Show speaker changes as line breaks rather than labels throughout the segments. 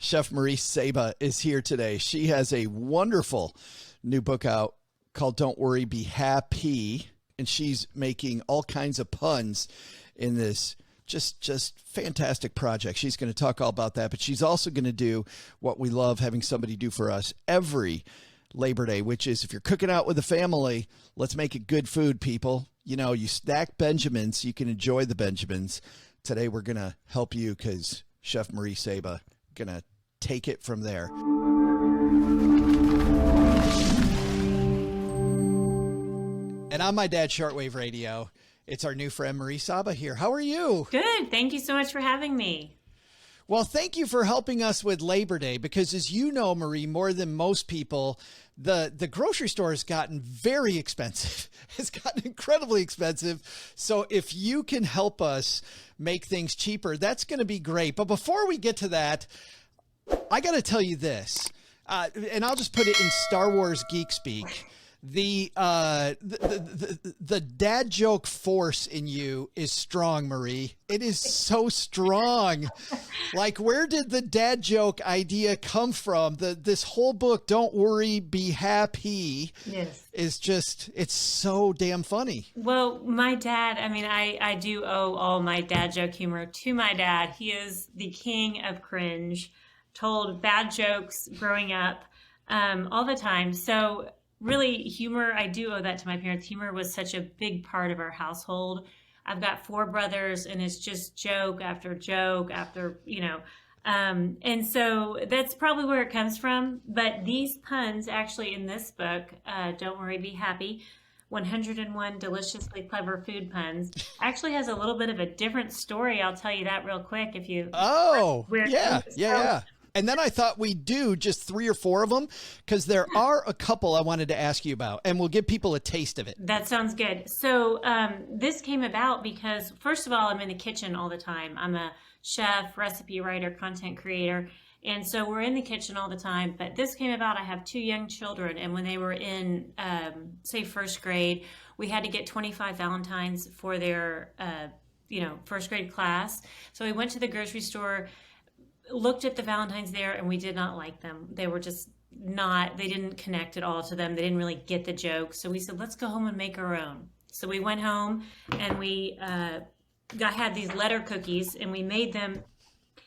Chef Marie Saba is here today. She has a wonderful new book out called Don't Worry, Be Happy. And she's making all kinds of puns in this just fantastic project. She's going to talk all about that, but she's also going to do what we love having somebody do for us every Labor Day, which is if you're cooking out with a family, let's make it good food, people. You know, you stack Benjamins, you can enjoy the Benjamins. Today, we're going to help you because Chef Marie Saba going to take it from there. And on My Dad's Shortwave Radio, it's our new friend Marie Saba here. How are you?
Good. Thank you so much for having me.
Well, thank you for helping us with Labor Day because, as you know, Marie, more than most people, the grocery store has gotten very expensive. It's gotten incredibly expensive. So if you can help us make things cheaper, that's going to be great. But before we get to that, I got to tell you this, and I'll just put it in Star Wars geek speak. The dad joke force in you is strong, Marie. It is so strong. Like, where did the dad joke idea come from? This whole book, Don't Worry, Be Happy,
yes,
is just, it's so damn funny.
Well, my dad, I mean, I do owe all my dad joke humor to my dad. He is the king of cringe, told bad jokes growing up all the time. So really, humor, I do owe that to my parents. Humor was such a big part of our household. I've got 4 brothers, and it's just joke after, and so that's probably where it comes from. But these puns actually in this book, Don't Worry, Be Happy, 101 Deliciously Clever Food Puns, actually has a little bit of a different story. I'll tell you that real quick if you...
Oh, yeah. And then I thought we'd do just 3 or 4 of them because there are a couple I wanted to ask you about, and we'll give people a taste of it.
That sounds good. So this came about because, first of all, I'm in the kitchen all the time. I'm a chef, recipe writer, content creator. And so we're in the kitchen all the time. But this came about, I have 2 young children. And when they were in, say, first grade, we had to get 25 Valentines for their, first grade class. So we went to the grocery store, looked at the Valentines there, and we did not like them. They were just they didn't connect at all to them. They didn't really get the joke. So we said, let's go home and make our own. So we went home and we had these letter cookies, and we made them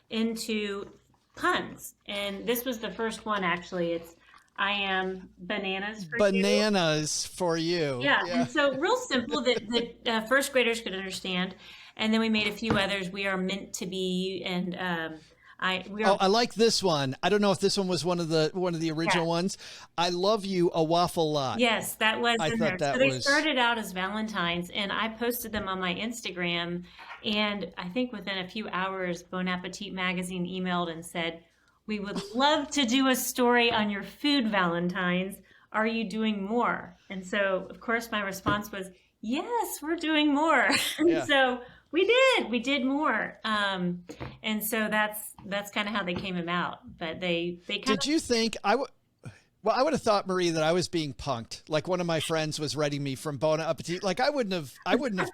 into puns. And this was the first one, actually. It's, I am bananas for you.
Bananas for you.
Yeah. And so real simple that first graders could understand. And then we made a few others. We are meant to be, and I
like this one. I don't know if this one was one of the original ones. I love you a waffle lot.
Yes, that was in there. So they
was...
started out as Valentines, and I posted them on my Instagram. And I think within a few hours, Bon Appetit magazine emailed and said, "We would love to do a story on your food Valentines. Are you doing more?" And so, of course, my response was, "Yes, we're doing more."
Yeah.
So we did more. And so that's kind of how they came about. But they kind
Did you think I would have thought, Marie, that I was being punked. Like one of my friends was writing me from Bon Appetit. Like I wouldn't have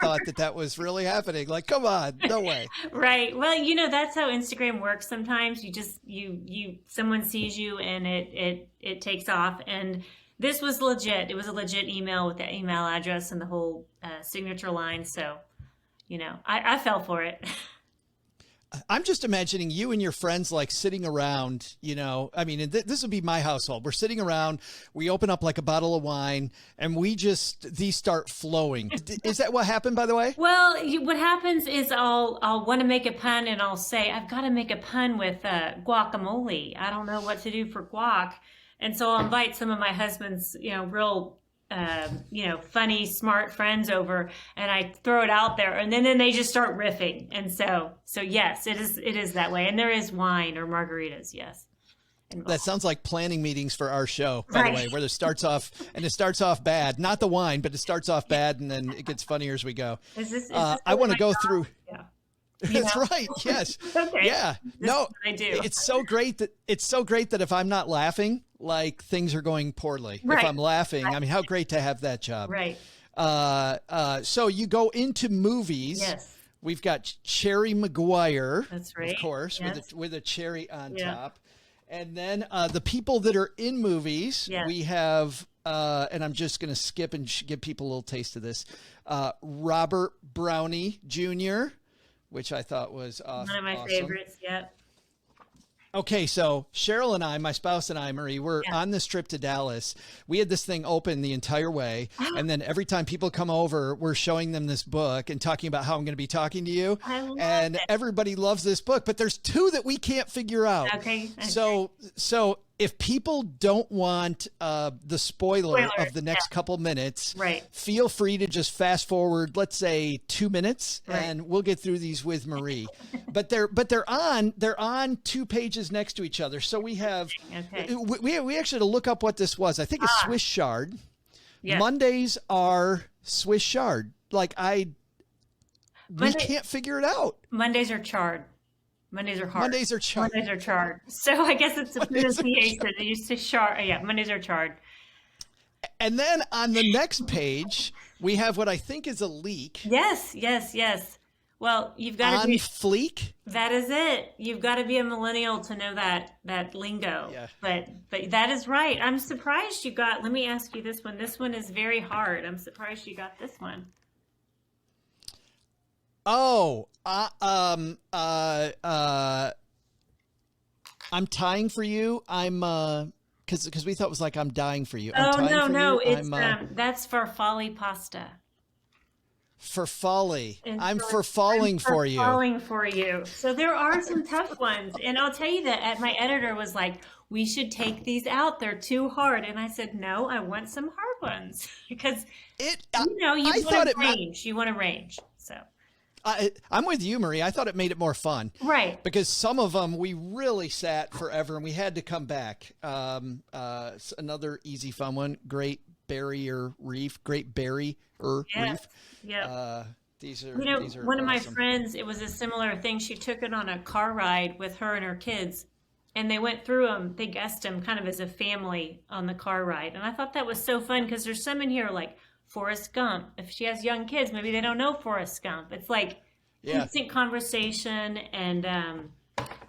thought that was really happening. Like, come on, no way.
Right. Well, that's how Instagram works. Sometimes someone sees you and it takes off. And this was legit. It was a legit email with the email address and the whole signature line. So, I fell for it.
I'm just imagining you and your friends like sitting around, this would be my household. We're sitting around, we open up like a bottle of wine, and these start flowing. Is that what happened, by the way?
Well, what happens is I'll want to make a pun, and I'll say, I've got to make a pun with guacamole. I don't know what to do for guac. And so I'll invite some of my husband's, real funny, smart friends over, and I throw it out there, and then they just start riffing. And so yes, it is that way. And there is wine or margaritas. Yes. Involved.
That sounds like planning meetings for our show, by the way, where it starts off bad, not the wine, but it starts off bad and then it gets funnier as we go.
Is this
I want to go through.
Yeah.
That's right. Yes.
Okay.
Yeah. No,
I do.
It's so great that if I'm not laughing, like things are going poorly.
Right.
If I'm laughing, I mean, how great to have that job.
Right.
So you go into movies.
Yes.
We've got Cherry Maguire,
That's right.
of course,
Yes.
with a cherry on
Yeah.
top. And then the people that are in movies,
Yes.
we have, and I'm just going to skip and give people a little taste of this, Robert Brownie Jr., which I thought was
One of my
awesome.
favorites. Yep.
Okay, so Cheryl and I, my spouse and I, Marie, we're
Yeah.
on this trip to Dallas. We had this thing open the entire way. And then every time people come over, we're showing them this book and talking about how I'm going to be talking to you.
I love
And
it.
everybody loves this book, but there's two that we can't figure out.
Okay.
So if people don't want the spoiler of the next couple minutes,
Right.
feel free to just fast forward, let's say 2 minutes,
Right.
and we'll get through these with Marie. but they're on 2 pages next to each other. So we have
Okay.
we actually had to look up what this was. I think it's Swiss chard.
Yes.
Mondays are Swiss chard. We
Monday-
can't figure it out.
Mondays are charred. Mondays are hard.
Mondays are chard.
Mondays are charred. So I guess it's a
Mondays are
pronunciation. They used to char. Yeah, Mondays are charred.
And then on the next page, we have what I think is a leek.
Yes, yes, yes. Well, you've got to
On
be.
fleek.
That is it. You've got to be a millennial to know that lingo.
Yeah.
But that is right. I'm surprised you got. Let me ask you this one. This one is very hard. I'm surprised you got this one.
Oh, I'm tying for you. I'm because we thought it was like I'm dying for you. I'm
Oh
tying
no,
for
no,
you.
it's that's for folly pasta.
For folly.
And
I'm
so
for falling for you.
Falling for you. So there are some tough ones, and I'll tell you that my editor was like, "We should take these out. They're too hard." And I said, "No, I want some hard ones because you
I thought
want a
it ma-
range. You want a range." So
I'm with you, Marie. I thought it made it more fun.
right.
Because some of them we really sat forever and we had to come back. Another easy fun one, Great Barrier Reef.
Yes. Yeah.
These are
One of my
awesome.
friends, it was a similar thing. She took it on a car ride with her and her kids, and they went through them. They guessed them kind of as a family on the car ride. And I thought that was so fun because there's some in here like Forrest Gump. If she has young kids, maybe they don't know Forrest Gump. It's like instant conversation and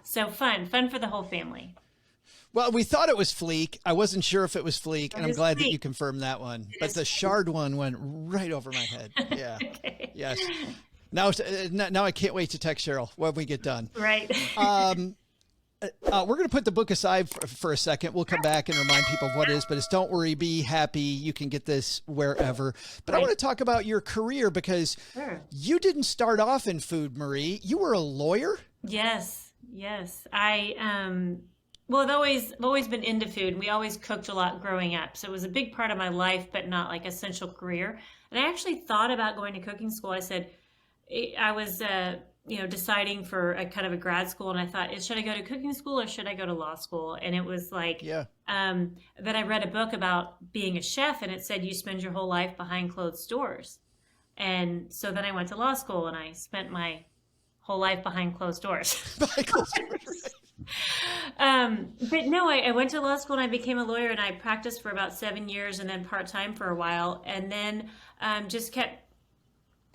so fun for the whole family.
Well, we thought it was Fleek. I wasn't sure if it was Fleek, and I'm
is
glad that
Fleek.
you confirmed that one. But
is
the shard one went right over my head. Yeah.
Okay.
Yes. Now I can't wait to text Cheryl when we get done.
Right.
We're going to put the book aside for a second. We'll come back and remind people of what it is, but it's Don't Worry, Be Happy. You can get this wherever. But I want to talk about your career because
Sure.
you didn't start off in food, Marie. You were a lawyer?
Yes. Well, I've always been into food, and we always cooked a lot growing up. So it was a big part of my life, but not like essential career. And I actually thought about going to cooking school. I was deciding for a kind of a grad school, and I thought, should I go to cooking school or should I go to law school? And it was like, then I read a book about being a chef, and it said you spend your whole life behind closed doors. And so then I went to law school, and I spent my whole life behind closed doors. But no, I went to law school and I became a lawyer, and I practiced for about 7 years and then part-time for a while, and then just kept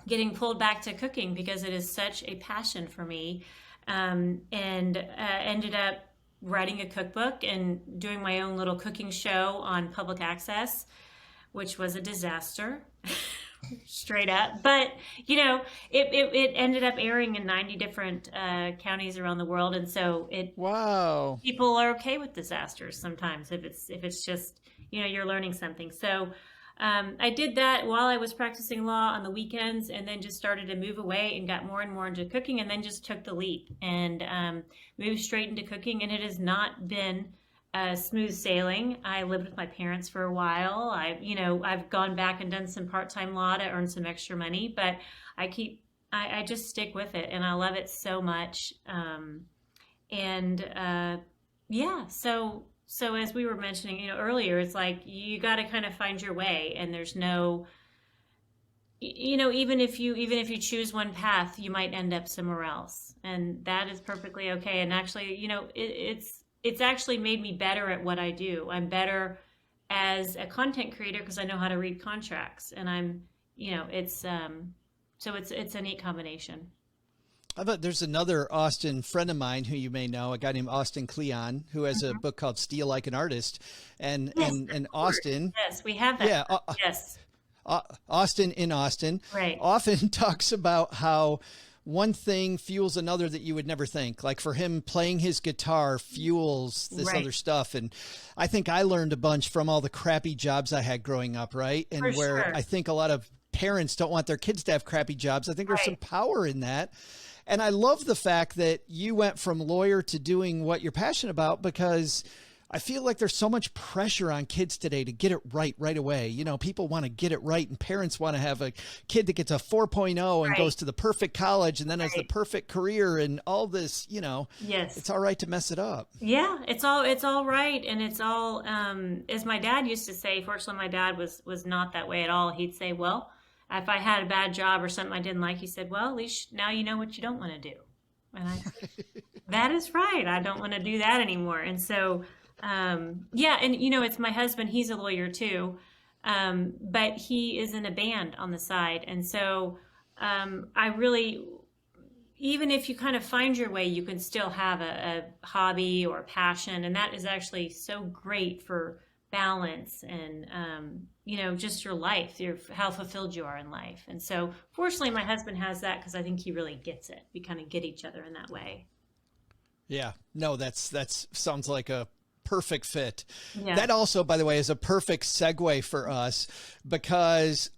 getting pulled back to cooking because it is such a passion for me, and ended up writing a cookbook and doing my own little cooking show on public access, which was a disaster. Straight up. But it ended up airing in 90 different counties around the world, and so people are okay with disasters sometimes if it's just you're learning something. So I did that while I was practicing law on the weekends, and then just started to move away and got more and more into cooking, and then just took the leap and moved straight into cooking. And it has not been smooth sailing. I lived with my parents for a while. I've gone back and done some part-time law to earn some extra money, but I just stick with it, and I love it so much. So as we were mentioning, earlier, it's like you got to kind of find your way, and there's no, even if you choose one path, you might end up somewhere else, and that is perfectly okay. And actually, it's actually made me better at what I do. I'm better as a content creator because I know how to read contracts, and it's a neat combination.
How about there's another Austin friend of mine who you may know, a guy named Austin Kleon, who has a
Mhm.
book called Steal Like an Artist. And
Yes,
and
of
and
course.
Austin,
Yes, we have that.
yeah,
Yes,
Austin in Austin
right,
often talks about how one thing fuels another that you would never think. Like for him, playing his guitar fuels this
right,
other stuff. And I think I learned a bunch from all the crappy jobs I had growing up, right?
for
And where
sure.
I think a lot of parents don't want their kids to have crappy jobs. I think there's some
Right.
power in that. And I love the fact that you went from lawyer to doing what you're passionate about, because I feel like there's so much pressure on kids today to get it right away. You know, people want to get it right, and parents want to have a kid that gets a 4.0 and
Right,
goes to the perfect college and then has the
right.
perfect career and all this,
Yes.
it's all right to mess it up.
Yeah, it's all right, and it's all as my dad used to say. Fortunately, my dad was not that way at all. He'd say, "Well, if I had a bad job or something I didn't like," he said, "Well, at least now you know what you don't want to do." And I said, "That is right. I don't want to do that anymore." And so, yeah, and it's my husband. He's a lawyer too, but he is in a band on the side, and so I really, even if you kind of find your way, you can still have a hobby or a passion, and that is actually so great for balance and just your life, how fulfilled you are in life. And so, fortunately, my husband has that because I think he really gets it. We kind of get each other in that way.
Yeah, no, that's sounds like a perfect fit.
Yeah.
That also, by the way, is a perfect segue for us, because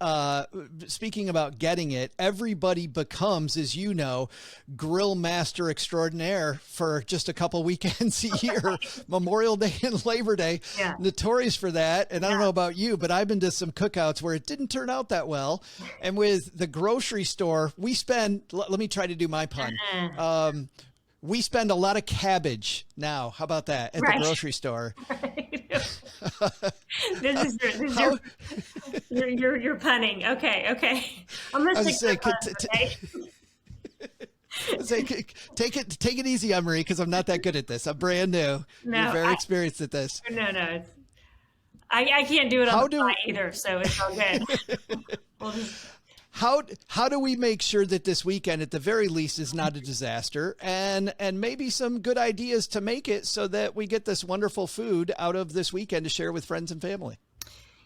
speaking about getting it, everybody becomes, as you know, grill master extraordinaire for just a couple weekends a year. Memorial Day and Labor Day,
Yeah.
notorious for that. And I don't
Yeah.
know about you, but I've been to some cookouts where it didn't turn out that well. And with the grocery store, let me try to do my pun.
Uh-uh.
We spend a lot of cabbage now. How about that at the
Right.
grocery store?
Right. This is
How,
your punning. Okay. Okay. I'm gonna
I was
stick to the
saying,
puns. Okay.
say, take it easy on Marie, because I'm not that good at this. I'm brand new. You're
No,
very experienced at this.
no. I can't do it on the
How
fly
do
either, so it's all good. We'll just
how do we make sure that this weekend, at the very least, is not a disaster, and maybe some good ideas to make it so that we get this wonderful food out of this weekend to share with friends and family?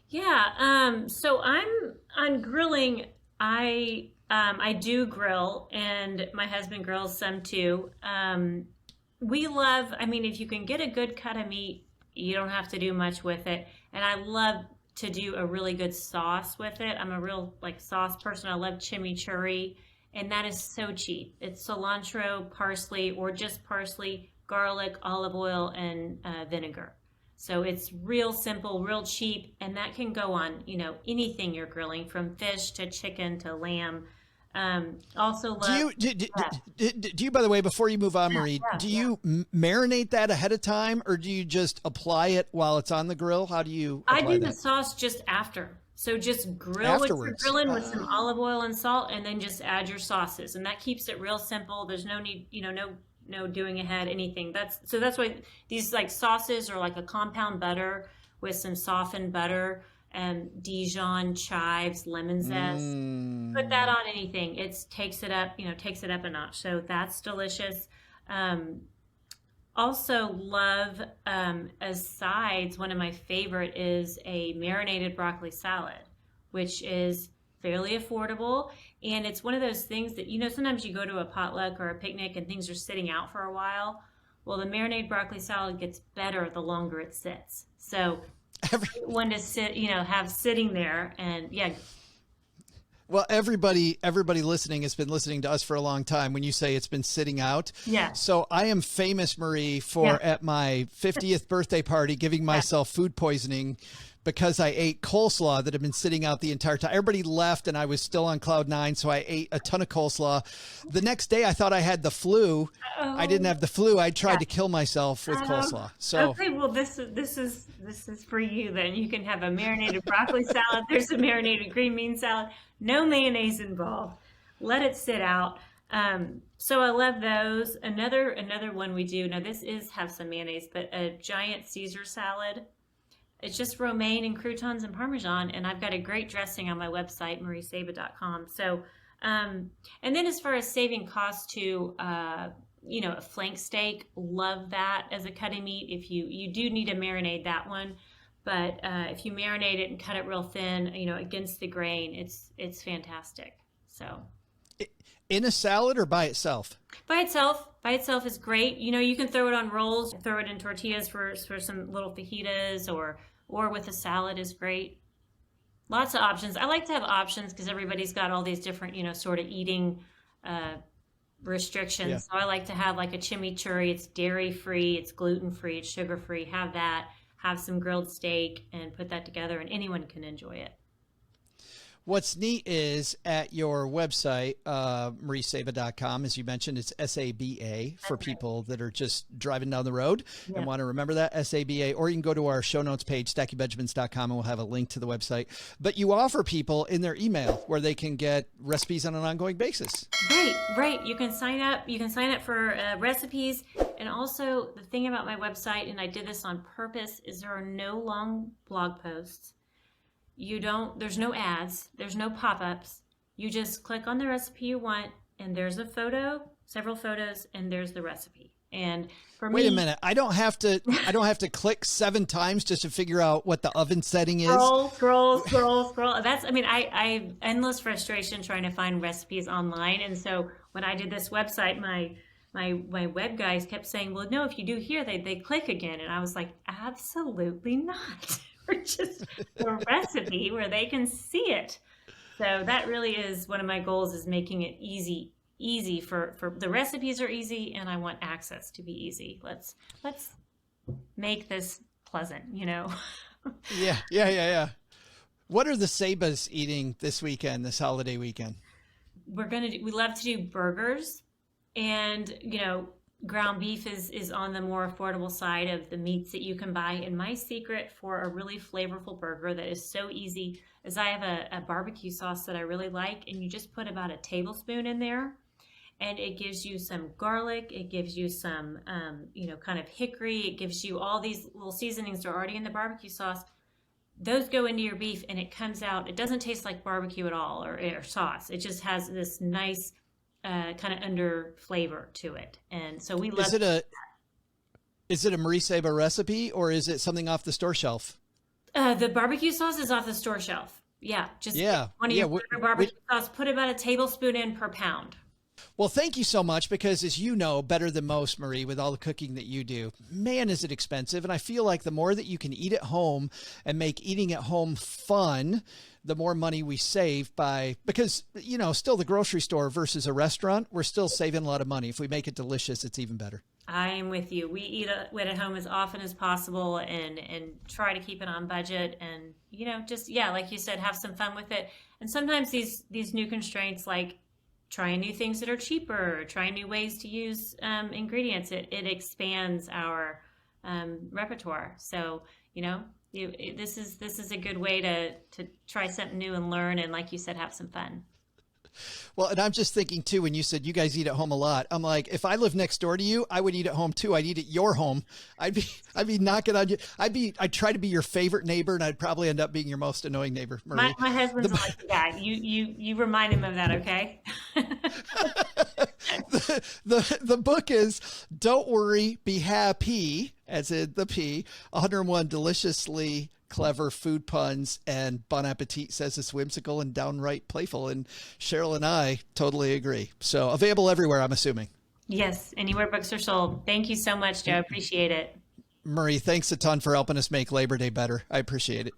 Yeah. So I'm on grilling. I do grill, and my husband grills some too. We love. I mean, if you can get a good cut of meat, you don't have to do much with it. And I love to do a really good sauce with it. I'm a real sauce person. I love chimichurri, and that is so cheap. It's cilantro, parsley, or just parsley, garlic, olive oil, and vinegar. So it's real simple, real cheap, and that can go on, anything you're grilling, from fish to chicken to lamb. Also
Do
love,
you
yeah,
do you, by the way, before you move on, Marie,
yeah,
do
yeah.
you marinate that ahead of time, or do you just apply it while it's on the grill? How do you
I
apply
do the
that?
sauce just after. So just grill what you're
Afterwards?
grilling with some olive oil and salt, and then just add your sauces, and that keeps it real simple. There's no need, no doing ahead anything. That's why these sauces are like a compound butter with some softened butter and Dijon, chives, lemon zest. Put that
Mm.
on anything. It takes it up a notch. So that's delicious. Um, Also love, as sides, one of my favorite is a marinated broccoli salad, which is fairly affordable. And it's one of those things that, sometimes you go to a potluck or a picnic and things are sitting out for a while. Well, the marinated broccoli salad gets better the longer it sits. So
Every,
one to have sitting there, and yeah.
well, everybody listening has been listening to us for a long time when you say it's been sitting out.
Yeah.
So I am famous, Marie,
Yeah.
for at my 50th birthday party giving myself food poisoning because I ate coleslaw that had been sitting out the entire time. Everybody left and I was still on cloud nine, so I ate a ton of coleslaw. The next day I thought I had the flu. I didn't
Oh,
have the flu. I tried
yeah.
to kill myself with
Um,
coleslaw. So
okay, well, this is for you then. You can have a marinated broccoli salad. There's a marinated green bean salad. No mayonnaise involved. Let it sit out. So I love those. Another one we do. Now this is have some mayonnaise, but a giant Caesar salad. It's just romaine and croutons and parmesan, and I've got a great dressing on my website, mariesaba.com. So And then as far as saving costs to, a flank steak, love that as a cutting meat. If you do need to marinate that one, but if you marinate it and cut it real thin, against the grain, it's fantastic. So
In a salad or by itself?
by itself is great. You can throw it on rolls, throw it in tortillas for some little fajitas, or with a salad is great. Lots of options. I like to have options because everybody's got all these different, sort of eating restrictions.
Yeah.
So I like to have like a chimichurri. It's dairy free, it's gluten free, it's sugar free. Have that. Have some grilled steak and put that together, and anyone can enjoy it.
What's neat is at your website, mariesaba.com, as you mentioned, it's SABA for people that are just driving down the road and want to remember that, SABA. Or you can go to our show notes page, stackingbenjamins.com, and we'll have a link to the website. But you offer people in their email where they can get recipes on an ongoing basis.
Right. You can sign up. You can sign up for recipes. And also, the thing about my website, and I did this on purpose, is there are no long blog posts. There's no ads, there's no pop-ups. You just click on the recipe you want, and there's a photo, several photos, and there's the recipe. And for me,
wait a minute, I don't have to click 7 times just to figure out what the oven setting is.
Scroll. I have endless frustration trying to find recipes online. And so when I did this website, my web guys kept saying, well, no, if you do here, they click again. And I was like, absolutely not. Just a recipe where they can see it. So that really is one of my goals, is making it easy for the recipes are easy, and I want access to be easy. Let's make this pleasant,
Yeah. What are the Sabas eating this weekend, this holiday weekend?
We love to do burgers, and ground beef is on the more affordable side of the meats that you can buy. And my secret for a really flavorful burger that is so easy is I have a barbecue sauce that I really like, and you just put about a tablespoon in there, and it gives you some garlic, it gives you some kind of hickory, it gives you all these little seasonings that are already in the barbecue sauce. Those go into your beef, and it comes out, it doesn't taste like barbecue at all, or sauce. It just has this nice kind of under flavor to it. And so we love
Is it a Marie Saba recipe, or is it something off the store shelf?
The barbecue sauce is off the store shelf. Yeah. One of your favorite barbecue sauce, put about a tablespoon in per pound.
Well, thank you so much, because as you know better than most, Marie, with all the cooking that you do, man, is it expensive. And I feel like the more that you can eat at home and make eating at home fun, the more money we save because, still the grocery store versus a restaurant, we're still saving a lot of money. If we make it delicious, it's even better.
I am with you. We eat at home as often as possible and try to keep it on budget, and, like you said, have some fun with it. And sometimes these new constraints, like trying new things that are cheaper, trying new ways to use ingredients, it expands our repertoire. So, this is a good way to try something new and learn, and like you said, have some fun.
Well, and I'm just thinking too, when you said you guys eat at home a lot, I'm like, if I live next door to you, I would eat at home too. I'd eat at your home. I'd be knocking on you. I'd try to be your favorite neighbor, and I'd probably end up being your most annoying neighbor, Marie.
My husband's like that. You remind him of that, okay?
The book is Don't Worry, Be Ha-pea, as in the pea, 101 deliciously clever food puns, and Bon Appetit says it's whimsical and downright playful. And Cheryl and I totally agree. So available everywhere, I'm assuming.
Yes, anywhere books are sold. Thank you so much, Joe. I appreciate it.
Marie, thanks a ton for helping us make Labor Day better. I appreciate it.